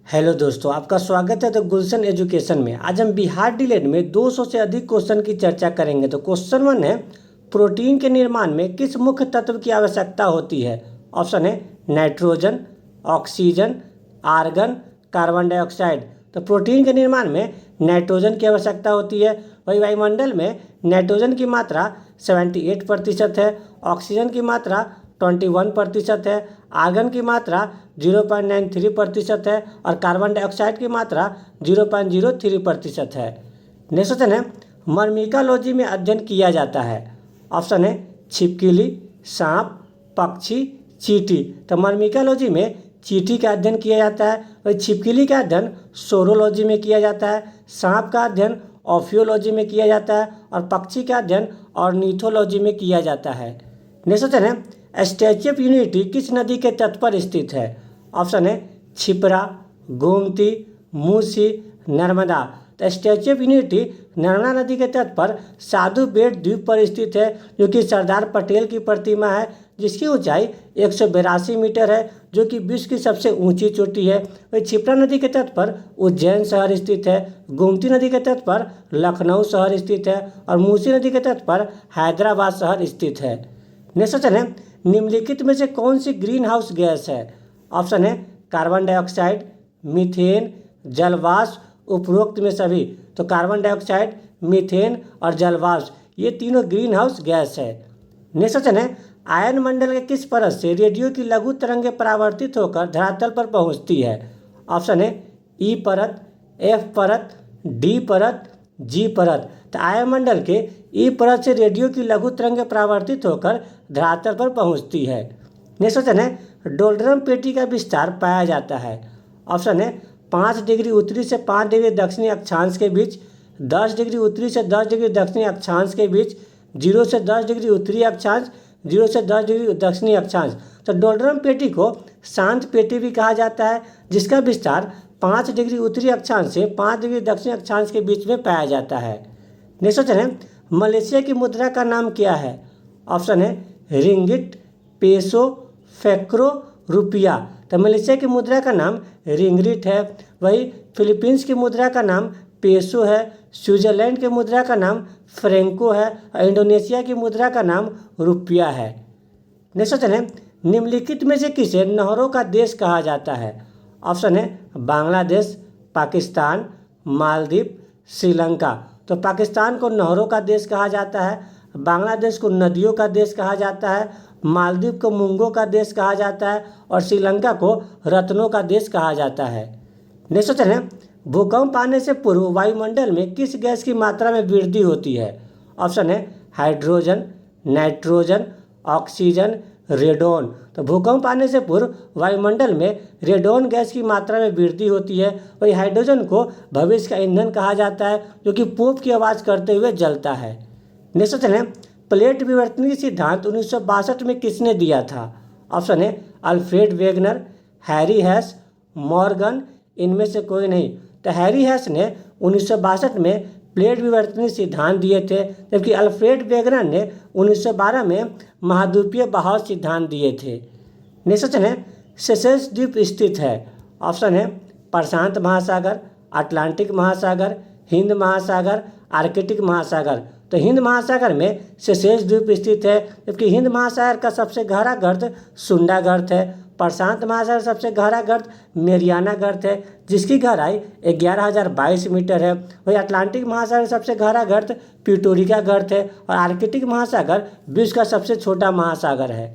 Hello दोस्तों, आपका स्वागत है द गुलशन एजुकेशन में। आज हम बिहार डीएलएड में 200 से अधिक क्वेश्चन की चर्चा करेंगे। तो क्वेश्चन 1 है, प्रोटीन के निर्माण में किस मुख्य तत्व की आवश्यकता होती है? ऑप्शन है nitrogen, oxygen, argon, carbon dioxide. तो प्रोटीन के निर्माण में नाइट्रोजन की आवश्यकता होती है। वही वायुमंडल में नाइट्रोजन की मात्रा 78% है, ऑक्सीजन की मात्रा 21% है, आर्गन की मात्रा 0.93% है और कार्बन डाइऑक्साइड की मात्रा 0.03% है। नेक्स्ट क्वेश्चन है, मर्मिकालॉजी में अध्ययन किया जाता है। ऑप्शन है छिपकली, सांप, पक्षी, चींटी। तो मर्मिकालॉजी में चींटी का अध्ययन किया जाता है। वही छिपकली का अध्ययन सोरोलॉजी में किया जाता है, सांप का अध्ययन ऑफियोलॉजी में किया जाता है और पक्षी का अध्ययन ऑर्निथोलॉजी में किया जाता है। नेक्स्ट क्वेश्चन है, स्टैच्यू ऑफ यूनिटी किस नदी के तट पर स्थित है? ऑप्शन है छिपरा, गोमती, मूसी, नर्मदा। तो स्टैच्यू ऑफ यूनिटी नर्मदा नदी के तट पर साधु बेट द्वीप पर स्थित है, जो कि सरदार पटेल की प्रतिमा है, जिसकी ऊंचाई 182 मीटर है, जो कि विश्व की सबसे ऊंची चोटी है। वही छिपरा नदी के तट पर उज्जैन शहर स्थित है, गोमती नदी के तट पर लखनऊ शहर स्थित है और मूसी नदी के तट पर हैदराबाद शहर स्थित है। नेक्स्ट क्वेश्चन है, निम्नलिखित में से कौन सी ग्रीन हाउस गैस है? ऑप्शन है कार्बन डाइऑक्साइड, मीथेन, जलवाष्प, उपरोक्त में सभी। तो कार्बन डाइऑक्साइड, मीथेन और जलवाष्प ये तीनों ग्रीन हाउस गैस है। नेक्स्ट क्वेश्चन है, आयन मंडल के किस परत से रेडियो की लघु तरंगें परावर्तित होकर धरातल पर पहुंचती है? ऑप्शन है ई परत, एफ परत, डी परत, जी परत। तो आयनमंडल के ई परत से रेडियो की लघु तरंगें परावर्तित होकर धरातल पर पहुंचती है। नेक्स्ट क्वेश्चन है, डोल्ड्रम पेटी का विस्तार पाया जाता है। ऑप्शन है 5 डिग्री उत्तरी से 5 डिग्री दक्षिणी अक्षांश के बीच, 10 डिग्री उत्तरी से 10 डिग्री दक्षिणी अक्षांश के बीच, 0 से 10 डिग्री उत्तरी अक्षांश, 0 से 10 डिग्री दक्षिणी अक्षांश। तो डोल्ड्रम पेटी को शांत पेटी भी कहा जाता है, जिसका विस्तार 5 डिग्री उत्तरी अक्षांश से 5 डिग्री दक्षिणी अक्षांश के बीच में पाया जाता है। नेक्स्ट क्वेश्चन है, मलेशिया की मुद्रा का नाम क्या है? ऑप्शन है रिंगिट, पेसो, फैक्रो, रुपया। तो मलेशिया की मुद्रा का नाम रिंगिट है। वही फिलीपींस की मुद्रा का नाम पेसो है, स्विट्जरलैंड की मुद्रा का नाम फ्रैंको है और इंडोनेशिया की मुद्रा का नाम रुपया है। नेक्स्ट क्वेश्चन है, निम्नलिखित में से किसे नहरों का देश कहा जाता है? ऑप्शन है बांग्लादेश, पाकिस्तान, मालदीव, श्रीलंका। तो पाकिस्तान को नहरों का देश कहा जाता है, बांग्लादेश को नदियों का देश कहा जाता है, मालदीव को मूंगों का देश कहा जाता है और श्रीलंका को रत्नों का देश कहा जाता है। नेक्स्ट क्वेश्चन है, भूकंप आने से पूर्व वायुमंडल में किस गैस की मात्रा में वृद्धि होती है? ऑप्शन है हाइड्रोजन, नाइट्रोजन, ऑक्सीजन, रेडोन। तो भूकंप आने से पूर्व वायुमंडल में रेडोन गैस की मात्रा में वृद्धि होती है। वही हाइड्रोजन को भविष्य का ईंधन कहा जाता है, जो कि पोप की आवाज़ करते हुए जलता है। नेक्स्ट क्वेश्चन है, प्लेट विवर्तन की सिद्धांत 1962 में किसने दिया था? ऑप्शन है अल्फ्रेड वेगनर, हैरी हैस, मॉर्गन, इनमें से कोई नहीं। तो हैरी हैस ने 1962 में प्लेट विवर्तन सिद्धांत दिए थे, जबकि अल्फ्रेड वेगनर ने 1912 में महाद्वीपीय बहाव सिद्धांत दिए थे। नेक्स्ट क्वेश्चन है, सेशेल्स द्वीप स्थित है। ऑप्शन है प्रशांत महासागर, अटलांटिक महासागर, हिंद महासागर, आर्कटिक महासागर। तो हिंद महासागर में सेशेल्स द्वीप स्थित है, जबकि हिंद महासागर का सबसे गहरा गर्त सुंडा गर्त है। प्रशांत महासागर सबसे गहरा गर्त मेरियाना गर्त है, जिसकी गहराई 11,022 मीटर है। वही अटलांटिक महासागर सबसे गहरा गर्त प्यूटोरिका गर्त है और आर्कटिक महासागर विश्व का सबसे छोटा महासागर है।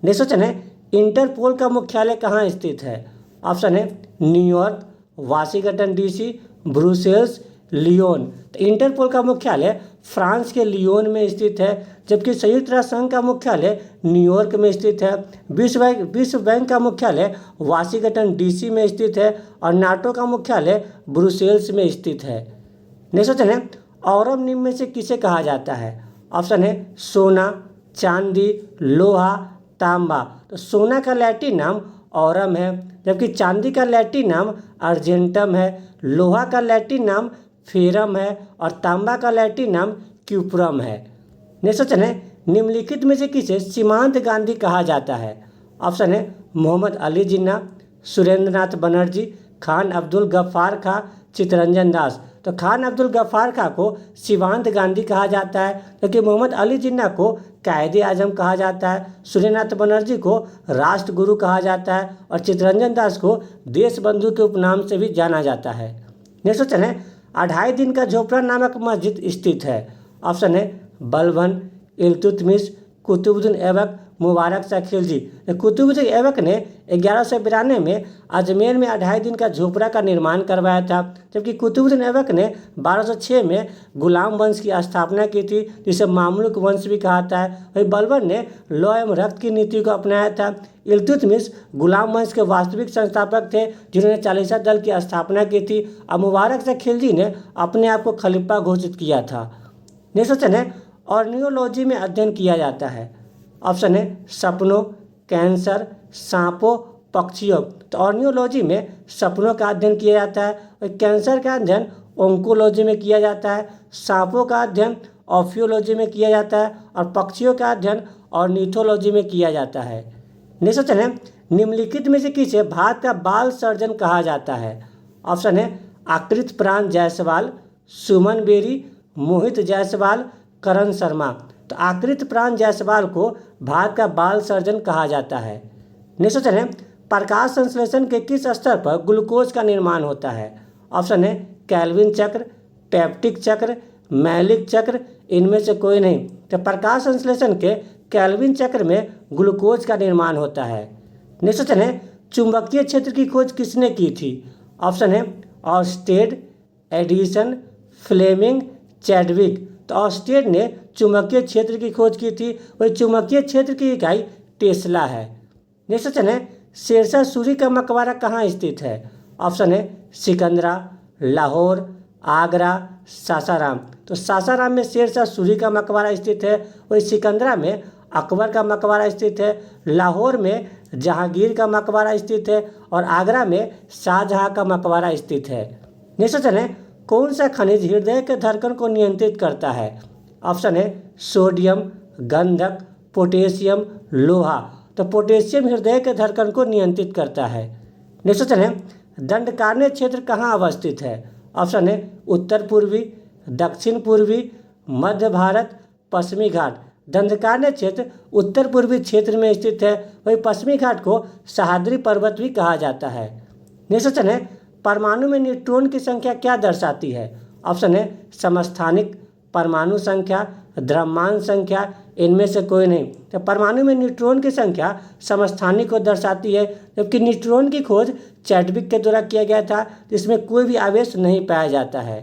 नेक्स्ट क्वेश्चन है, इंटरपोल का मुख्यालय कहाँ स्थित है? ऑप्शन है New York, Washington DC, Brussels, Lyon. तो इंटरपोल का मुख्यालय फ्रांस के लियोन में स्थित है, जबकि संयुक्त राष्ट्र संघ का मुख्यालय न्यूयॉर्क में स्थित है। विश्व बैंक का मुख्यालय वाशिंगटन डीसी में स्थित है और नाटो का मुख्यालय ब्रुसेल्स में स्थित है। नेक्स्ट क्वेश्चन है, औरम निम्न में से किसे कहा जाता है? ऑप्शन है सोना, चांदी, लोहा, तांबा। तो सोना का लैटिन नाम औरम है, जबकि चांदी का लैटिन नाम अर्जेंटम है, लोहा का लैटिन नाम फेरम है और तांबा का लैटिन नाम क्यूप्रम है। नेक्स्ट क्वेश्चन है, निम्नलिखित में से किसे सीमांत गांधी कहा जाता है? ऑप्शन है मोहम्मद अली जिन्ना, सुरेंद्रनाथ बनर्जी, खान अब्दुल गफ्फार खां, चित्तरंजन दास। तो खान अब्दुल गफ्फार खां को शिवांत गांधी कहा जाता है, जबकि मोहम्मद अली जिन्ना को कायदे आजम कहा जाता है, सूर्यनाथ बनर्जी को राष्ट्रगुरु कहा जाता है और चित्तरंजन दास को देश बंधु के उपनाम से भी जाना जाता है। नेक्स्ट क्वेश्चन है, 2.5 दिन का झोपड़ा नामक मस्जिद स्थित है। ऑप्शन है बलबन, इल्तुतमिश, कुतुबुद्दीन ऐबक, मुबारक शाह खिलजी। कुतुबुद्दीन ऐबक ने 1192 में अजमेर में 2.5 दिन का झोपड़ा का निर्माण करवाया था, जबकि कुतुबुद्दीन ऐबक ने 1206 में गुलाम वंश की स्थापना की थी, जिसे मामलुक वंश भी कहा है। वही बलबन ने लौ एवं रक्त की नीति को अपनाया था। इल्तुतमिश गुलाम वंश के वास्तविक संस्थापक थे, जिन्होंने चालीसा दल की स्थापना की थी। और मुबारक शाह खिलजी ने अपने आप को खलीफा घोषित किया था। नेक्स्ट क्वेश्चन है, ऑर्नियोलॉजी में अध्ययन किया जाता है। ऑप्शन है सपनों, कैंसर, सांपों, पक्षियों। तो ऑर्नियोलॉजी में सपनों का अध्ययन किया जाता है और कैंसर का अध्ययन ओंकोलॉजी में किया जाता है, सांपों का अध्ययन ऑफियोलॉजी में किया जाता है और पक्षियों का अध्ययन ऑर्निथोलॉजी में किया जाता है। नेक्स्ट क्वेश्चन है, निम्नलिखित में से किसे भारत का बाल सर्जन कहा जाता है। ऑप्शन है आकृत प्राण जायसवाल, सुमन बेरी, मोहित जायसवाल, करण शर्मा। तो आकृत प्राण जायसवाल को भारत का बाल सर्जन कहा जाता है। नेक्स्ट क्वेश्चन है, प्रकाश संश्लेषण के किस स्तर पर ग्लूकोज का निर्माण होता है। ऑप्शन है कैल्विन चक्र, पेप्टिक चक्र, मैलिक चक्र, इनमें से कोई नहीं। तो प्रकाश संश्लेषण के कैल्विन चक्र में ग्लूकोज का निर्माण होता है। नेक्स्ट क्वेश्चन है, चुंबकीय क्षेत्र की खोज किसने की थी। ऑप्शन है ऑर्स्टेड, एडिसन, फ्लेमिंग, चैडविक। तो ऑर्स्टेड ने चुंबकीय क्षेत्र की खोज की थी, वही चुंबकीय क्षेत्र की इकाई टेस्ला है। नेक्स्ट क्वेश्चन है, शेरशाह सूरी का मकबरा कहाँ स्थित है। ऑप्शन है सिकंदरा, लाहौर, आगरा, सासाराम। तो सासाराम में शेरशाह सूरी का मकबरा स्थित है, वही सिकंदरा में अकबर का मकबरा स्थित है, लाहौर में जहांगीर का मकबरा स्थित है और आगरा में शाहजहाँ का मकबरा स्थित है। नेक्स्ट क्वेश्चन है, कौन सा खनिज हृदय के धड़कन को नियंत्रित करता है। ऑप्शन है सोडियम, गंधक, पोटेशियम, लोहा। तो पोटेशियम हृदय के धड़कन को नियंत्रित करता है। नेक्स्ट क्वेश्चन है, दंडकारण्य क्षेत्र कहाँ अवस्थित है। ऑप्शन है उत्तर पूर्वी, दक्षिण पूर्वी, मध्य भारत, पश्चिमी घाट। दंडकारण्य क्षेत्र उत्तर पूर्वी क्षेत्र में स्थित है, वही पश्चिमी घाट को सह्याद्री पर्वत भी कहा जाता है। नेक्स्ट क्वेश्चन है, परमाणु में न्यूट्रॉन की संख्या क्या दर्शाती है। ऑप्शन है समस्थानिक, परमाणु संख्या, द्रव्यमान संख्या, इनमें से कोई नहीं। तो परमाणु में न्यूट्रॉन की संख्या समस्थानिक को दर्शाती है, जबकि न्यूट्रॉन की खोज चैडविक के द्वारा किया गया था, जिसमें कोई भी आवेश नहीं पाया जाता है।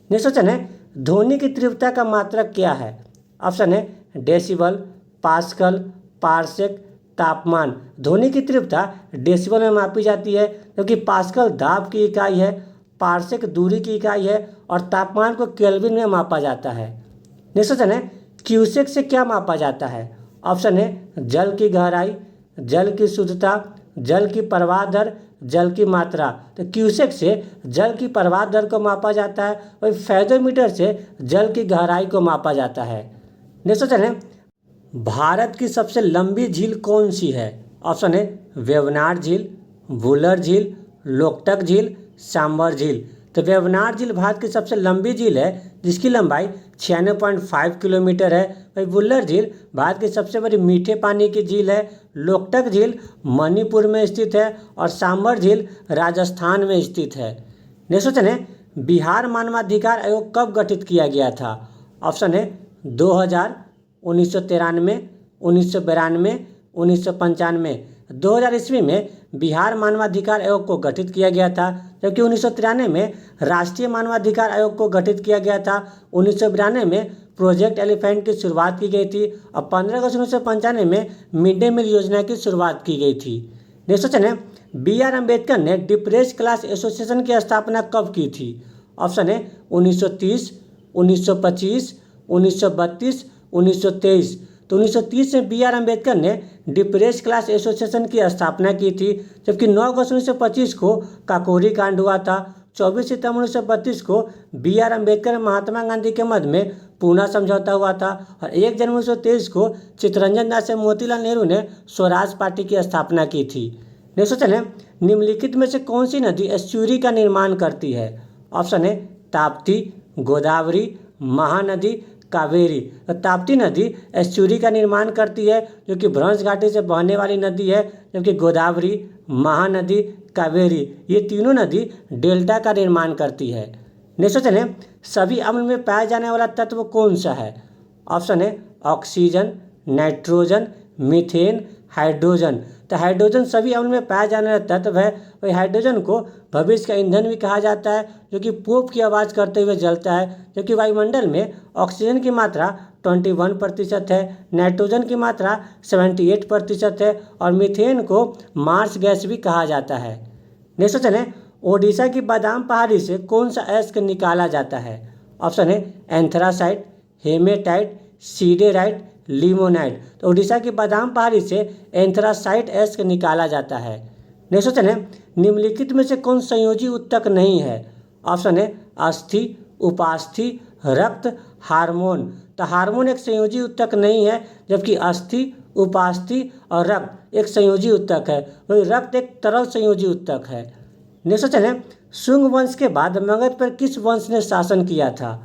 नेक्स्ट क्वेश्चन है, ध्वनि की तीव्रता का मात्रक क्या है। ऑप्शन है डेसिबल, पास्कल, पार्सेक, तापमान। ध्वनि की तीव्रता डेसिबल में मापी जाती है, क्योंकि पास्कल दाब की इकाई है, पार्सेक दूरी की इकाई है और तापमान को केल्विन में मापा जाता है। नेक्स्ट क्वेश्चन है, क्यूसेक से क्या मापा जाता है। ऑप्शन है जल की गहराई, जल की शुद्धता, जल की प्रवाह दर, जल की मात्रा। तो क्यूसेक से जल की प्रवाह दर को मापा जाता है, वही फेथोमीटर से जल की गहराई को मापा जाता है। नेक्स्ट क्वेश्चन है, भारत की सबसे लंबी झील कौन सी है। ऑप्शन है वेवनाड झील, वुलर झील, लोकटक झील, सांबर झील। तो वेवनाड झील भारत की सबसे लंबी झील है, जिसकी लंबाई 96.5 किलोमीटर है। वही वुलर झील भारत की सबसे बड़ी मीठे पानी की झील है। लोकटक झील मणिपुर में स्थित है और सांबर झील राजस्थान में स्थित है। नेक्स्ट क्वेश्चन है, बिहार मानवाधिकार आयोग कब गठित किया गया था। ऑप्शन है 2000, 1993, 1992, 1995। 2000 ईस्वी में बिहार मानवाधिकार आयोग को गठित किया गया था, जबकि 1993 में राष्ट्रीय मानवाधिकार आयोग को गठित किया गया था। 1992 में प्रोजेक्ट एलिफेंट की शुरुआत की गई थी और 15 अगस्त 1995 में मिड डे मील योजना की शुरुआत की गई थी। नेक्स्ट क्वेश्चन है, BR अम्बेडकर ने डिप्रेस क्लास एसोसिएशन की स्थापना कब की थी। ऑप्शन है 1930, 1925, 1932, 1923। तो 1930 में BR अम्बेडकर ने डिप्रेस क्लास एसोसिएशन की स्थापना की थी, जबकि 9 अगस्त 1925 को काकोरी कांड हुआ था। 24 सितंबर 1932 को BR अम्बेडकर और महात्मा गांधी के मध्य में पूना समझौता हुआ था और 1 जनवरी 1923 को चित्तरंजन दास से मोतीलाल नेहरू ने स्वराज पार्टी की स्थापना की थी। नेक्स्ट क्वेश्चन है, निम्नलिखित में से कौन सी नदी एस्चुरी का निर्माण करती है? ऑप्शन है ताप्ती, गोदावरी, महानदी, कावेरी। तो ताप्ती नदी एस्चुरी का निर्माण करती है जो कि भ्रंश घाटी से बहने वाली नदी है, जबकि गोदावरी, महानदी, कावेरी ये तीनों नदी डेल्टा का निर्माण करती है। नेक्स्ट क्वेश्चन है, सभी अम्ल में पाया जाने वाला तत्व कौन सा है? ऑप्शन है ऑक्सीजन, नाइट्रोजन, मीथेन, हाइड्रोजन। तो हाइड्रोजन सभी अम्ल में पाया जाने वाला तत्व है। वही हाइड्रोजन को भविष्य का ईंधन भी कहा जाता है, जो कि पोप की आवाज़ करते हुए जलता है, जबकि वायुमंडल में ऑक्सीजन की मात्रा 21% है, नाइट्रोजन की मात्रा 78% है और मीथेन को मार्स गैस भी कहा जाता है। नेक्स्ट क्वेश्चन है, ओडिशा की बादाम पहाड़ी से कौन सा अयस्क निकाला जाता है? ऑप्शन है एंथ्रासाइट, हेमेटाइट, सीडेराइट, लिमोनाइट। तो उड़ीसा की बादाम पहाड़ी से एंथ्रासाइट अयस्क निकाला जाता है। नेक्स्ट क्वेश्चन है, निम्नलिखित में से कौन संयोजी उत्तक नहीं है? ऑप्शन है अस्थि, उपास्थि, रक्त, हार्मोन। तो हार्मोन एक संयोजी उत्तक नहीं है, जबकि अस्थि, उपास्थि और रक्त एक संयोजी उत्तक है। वही रक्त एक तरल संयोजी उत्तक है। नेक्स्ट क्वेश्चन है, शुंग वंश के बाद मगध पर किस वंश ने शासन किया था?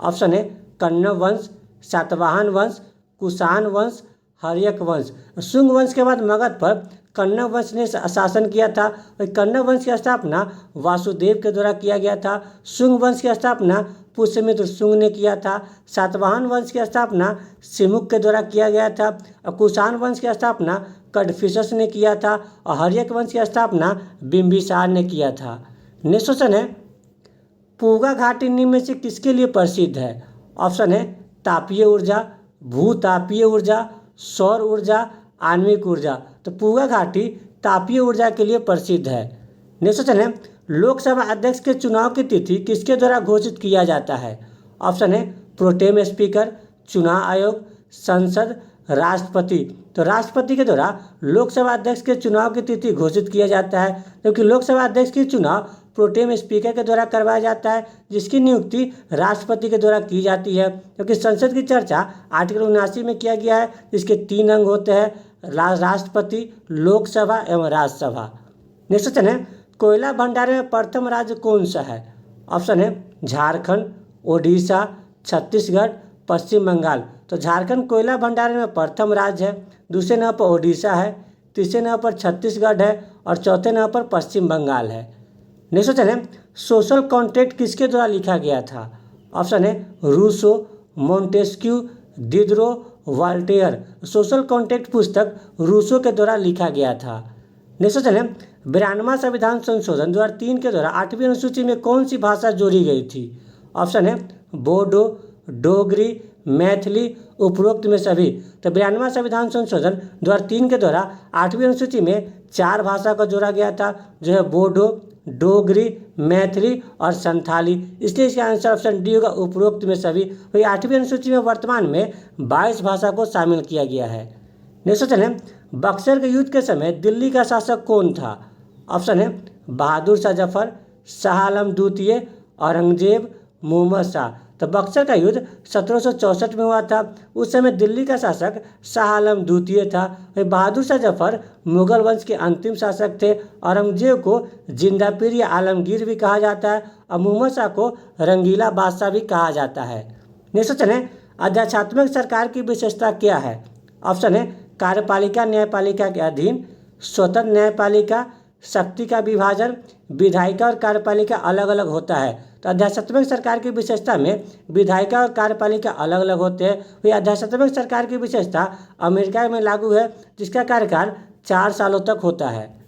ऑप्शन है कण्व वंश, सातवाहन वंश, कुषाण वंश, हर्यक वंश। शुंग वंश के बाद मगध पर कण्व वंश ने शासन किया था। कण्व वंश की स्थापना वासुदेव के द्वारा किया गया था। शुंग वंश की स्थापना पुष्यमित्र शुंग ने किया था। सातवाहन वंश की स्थापना सिमुक के द्वारा किया गया था और कुषाण वंश की स्थापना कड़फिसस ने किया था और हर्यक वंश की स्थापना बिम्बिसार ने किया था। नेक्स्ट क्वेश्चन है, पूगा घाटी निम्न में से किसके लिए प्रसिद्ध है? ऑप्शन है तापीय ऊर्जा, भूतापीय ऊर्जा, सौर ऊर्जा, आणविक ऊर्जा। तो पूगा घाटी तापीय ऊर्जा के लिए प्रसिद्ध है। नेक्स्ट क्वेश्चन है, लोकसभा अध्यक्ष के चुनाव की तिथि किसके द्वारा घोषित किया जाता है? ऑप्शन है प्रोटेम स्पीकर, चुनाव आयोग, संसद, राष्ट्रपति। तो राष्ट्रपति के द्वारा लोकसभा अध्यक्ष के चुनाव की तिथि घोषित किया जाता है, क्योंकि लोकसभा अध्यक्ष की चुनाव प्रोटेम स्पीकर के द्वारा करवाया जाता है, जिसकी नियुक्ति राष्ट्रपति के द्वारा की जाती है। क्योंकि संसद की चर्चा आर्टिकल 79 में किया गया है, जिसके 3 अंग होते हैं, राष्ट्रपति, लोकसभा एवं राज्यसभा। नेक्स्ट क्वेश्चन है, कोयला भंडारण में प्रथम राज्य कौन सा है? ऑप्शन है झारखंड, ओडिशा, छत्तीसगढ़, पश्चिम बंगाल। तो झारखंड कोयला भंडारण में प्रथम राज्य है। दूसरे नंबर पर ओडिशा है, तीसरे नंबर पर छत्तीसगढ़ है और चौथे नंबर पर पश्चिम बंगाल है। नेक्स्ट क्वेश्चन है, सोशल कॉन्ट्रैक्ट किसके द्वारा लिखा गया था? ऑप्शन है Rousseau, Montesquieu, Diderot, Voltaire. Social contract पुस्तक रूसो के द्वारा लिखा गया था। नेक्स्ट क्वेश्चन है, 92वां संविधान संशोधन 2003 के द्वारा 8वीं अनुसूची में कौन सी भाषा जोड़ी गई थी? ऑप्शन है बोडो, डोगरी, मैथिली, उपरोक्त में सभी। तो 92वां संविधान संशोधन 2003 के द्वारा 8वीं अनुसूची में 4 भाषा को जोड़ा गया था, जो है बोडो, डोगरी, मैथिली और संथाली। इसलिए इसका आंसर ऑप्शन डी होगा, उपरोक्त में सभी। वही 8वीं अनुसूची में वर्तमान में 22 भाषा को शामिल किया गया है। नेक्स्ट क्वेश्चन है, बक्सर के युद्ध के समय दिल्ली का शासक कौन था? ऑप्शन है बहादुर शाह जफर, शाह आलम द्वितीय, औरंगजेब, मोहम्मद शाह। तो बक्सर का युद्ध 1764 में हुआ था। उस समय दिल्ली का शासक शाह आलम द्वितीय था। बहादुर शाह जफर मुगल वंश के अंतिम शासक थे। औरंगजेब को जिंदापीर या आलमगीर भी कहा जाता है और मोहम्मद शाह को रंगीला बादशाह भी कहा जाता है। नेक्स्ट क्वेश्चन है, अध्यात्मक सरकार की विशेषता क्या है? ऑप्शन है कार्यपालिका न्यायपालिका के अधीन, स्वतंत्र न्यायपालिका, शक्ति का विभाजन, विधायिका और कार्यपालिका अलग अलग होता है। तो अध्यात्मक सरकार की विशेषता में विधायिका और कार्यपालिका अलग अलग होते हैं। वही अध्यात्मक सरकार की विशेषता अमेरिका में लागू है, जिसका कार्यकाल 4 सालों तक होता है।